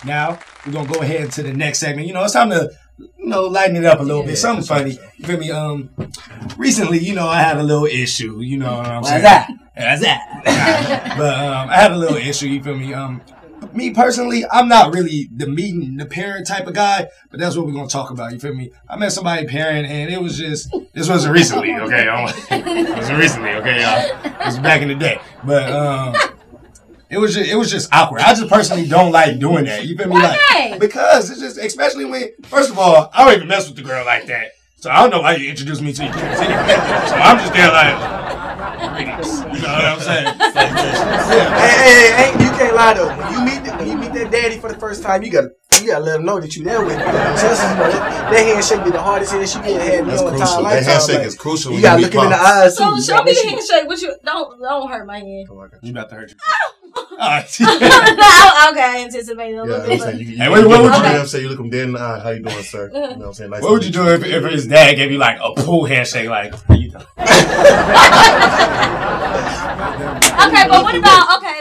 Now we're gonna go ahead to the next segment. You know, it's time to lighten it up a little bit. Something funny. You feel me? Recently, I had a little issue. You know what I'm saying? What's that? But I had a little issue. You feel me? Me personally, I'm not really the meeting the parent type of guy, but that's what we're gonna talk about. You feel me? I met somebody parent, and it was just this wasn't recently, okay? It wasn't recently, okay, y'all. It was back in the day, but it was just awkward. I just personally don't like doing that. You feel me? Why? Like, because it's just, especially when, first of all, I don't even mess with the girl like that, so I don't know why you introduced me to your kids anyway. So I'm just there like. You know what I'm saying? Hey, you can't lie though. When you meet that daddy for the first time, you gotta let him know that you there with him. That handshake be the hardest handshake you ever had in your entire life. That handshake is crucial. You gotta look him in the eyes too. So show me the handshake. What you don't hurt my hand. You about to hurt you. Okay, I anticipated a little bit. Hey, what would you do? Say you look him dead in the eye. How you doing, sir? You know what I'm saying? Nice. What would you do if his dad gave you like a pull handshake, like? How you doing? Okay,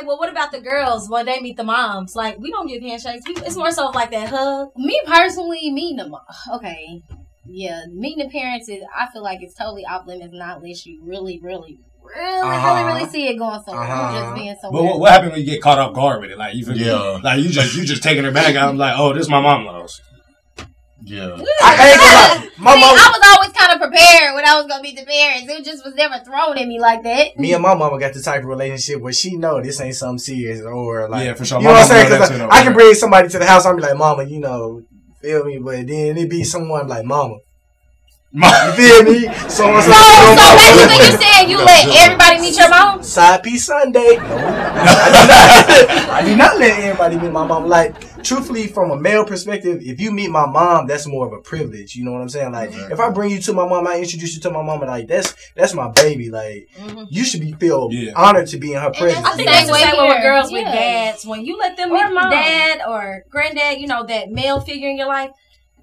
but what about the girls when they meet the moms? Like, we don't give handshakes. It's more so like that hug. Me personally, meeting them. Okay, yeah, meeting the parents is. I feel like it's totally off limits, not unless you really see it going somewhere. Just being somewhere. But what happened when you get caught off guard with it? Like you just taking her back. I'm like, oh, this is my mom's house. Yeah. I was always kind of prepared when I was gonna meet the parents. It just was never thrown at me like that. Me and my mama got the type of relationship where she know this ain't something serious or like. Yeah, for sure. You know what I'm saying? Because I can bring somebody to the house. I'll be like, mama, feel me? But then it be someone like, mama. You feel me? So basically you saying you let everybody meet your mom? Side piece Sunday. No. I do not let everybody meet my mom. Like, truthfully, from a male perspective, if you meet my mom, that's more of a privilege. You know what I'm saying? Like, if I bring you to my mom, I introduce you to my mom, and like that's my baby. Like, you should feel honored to be in her presence. I think that's the same way with girls with dads. When you let them meet dad or granddad, that male figure in your life.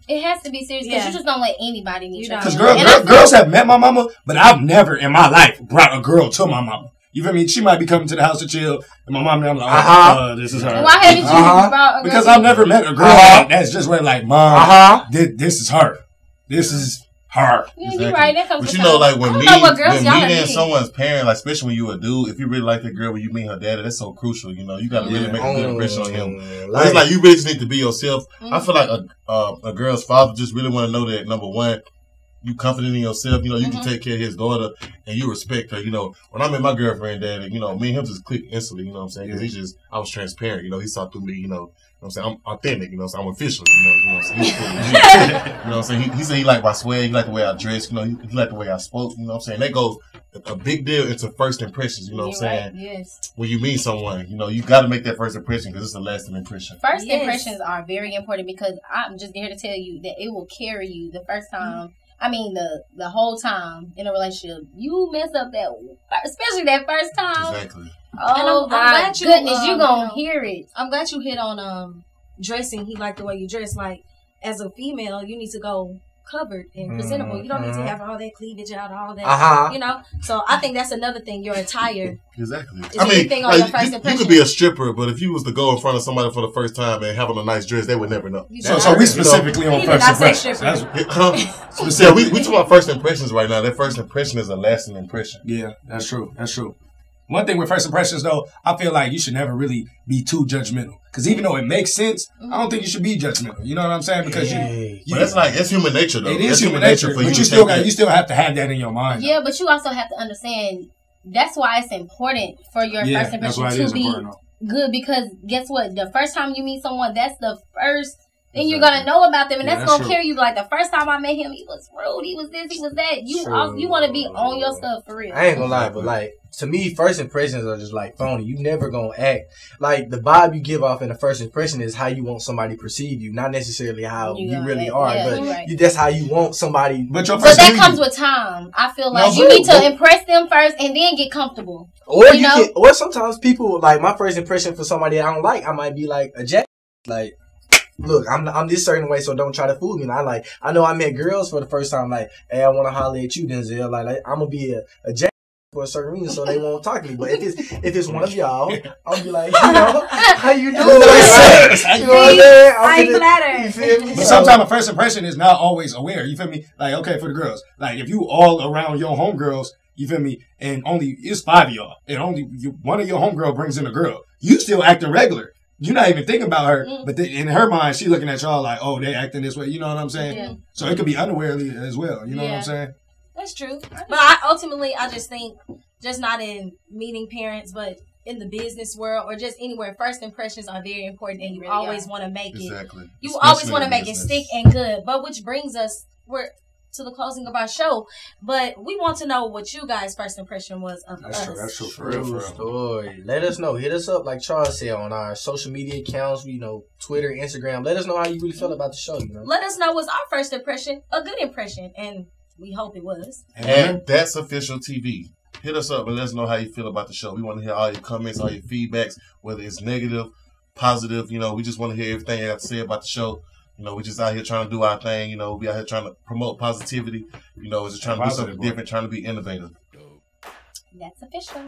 It has to be serious because you just don't let anybody meet you. Because girls have met my mama, but I've never in my life brought a girl to my mama. You feel me? She might be coming to the house to chill, and my mom and I'm like, this is her. Why haven't you brought a girl? Because I've never met a girl that's just like, mom, this is her. This is her. Yeah, you're right. That comes but like when meeting someone's parent, like especially when you a dude, if you really like that girl when you meet her daddy, that's so crucial. You gotta really make a good impression on him. It's like you really just need to be yourself. I feel like a girl's father just really want to know that number one, you confident in yourself. You can take care of his daughter and you respect her. When I met my girlfriend daddy, me and him just clicked instantly. You know what I'm saying? Because I was transparent. He saw through me. I'm saying I'm authentic, so I'm official, so he's cool with me. You know what I'm saying? He said he liked my swag, he liked the way I dressed, he liked the way I spoke, you know what I'm saying? That goes a big deal into first impressions, you know what I'm saying? Yes. When you meet someone, you got to make that first impression because it's a lasting impression. First impressions are very important because I'm just here to tell you that it will carry you the first time. I mean, the whole time in a relationship, you mess up especially that first time. Exactly. Oh, my goodness, you gonna hear it. I'm glad you hit on dressing. He liked the way you dress. Like, as a female, you need to go covered and presentable. You don't need to have all that cleavage out, all that, So I think that's another thing, your attire. Exactly. You could be a stripper, but if you was to go in front of somebody for the first time and have on a nice dress, they would never know. So we specifically on first impressions. We talk about first impressions right now. That first impression is a lasting impression. Yeah, that's true. One thing with first impressions, though, I feel like you should never really be too judgmental. Because even though it makes sense, I don't think you should be judgmental. You know what I'm saying? Because that's human nature, though. It is human nature. But you still have to have that in your mind. Yeah, but you also have to understand that's why it's important for your first impression to be good. Because guess what? The first time you meet someone, that's the first thing you're gonna know about them, and that's gonna carry you. Like the first time I met him, he was rude, he was this, he was that. You want to be on your stuff for real. I ain't gonna lie, but like to me, first impressions are just like phony. You never gonna act like the vibe you give off in the first impression is how you want somebody to perceive you, not necessarily how you really are. But that's how you want somebody. But that comes with time. I feel like you need to impress them first and then get comfortable. Or sometimes people like my first impression for somebody I don't like, I might be like a jack, like. Look, I'm this certain way, so don't try to fool me. And I know I met girls for the first time, like, hey, I want to holler at you, Denzel. Like I'm gonna be a jack. for a certain reason, so they won't talk to me. But if it's one of y'all, I'll be like, you know, how you doing? You know what I'm saying? I'm flattered. But sometimes a first impression is not always aware. You feel me? Like, okay, for the girls, like if you all around your homegirls, you feel me? And only it's 5 of y'all, and only one of your homegirl brings in a girl. You still acting regular. You're not even thinking about her, but in her mind, she looking at y'all like, oh, they acting this way. You know what I'm saying? Yeah. So it could be unawarely as well. You know what I'm saying? That's true. But I just think, just not in meeting parents, but in the business world or just anywhere, first impressions are very important, and you always want to make it. You Especially always want to make it stick and good. But which brings us to the closing of our show, but we want to know what you guys' first impression was of us. That's true. For real story. Let us know. Hit us up, like Charles said, on our social media accounts. You know, Twitter, Instagram. Let us know how you really felt about the show. You know, let us know, was our first impression a good impression, and we hope it was. And that's official TV. Hit us up and let us know how you feel about the show. We want to hear all your comments, all your feedbacks, whether it's negative, positive. You know, we just want to hear everything you have to say about the show. You know, we're just out here trying to do our thing. You know, we out here trying to promote positivity. You know, we're just trying to do something different, trying to be innovative. That's official.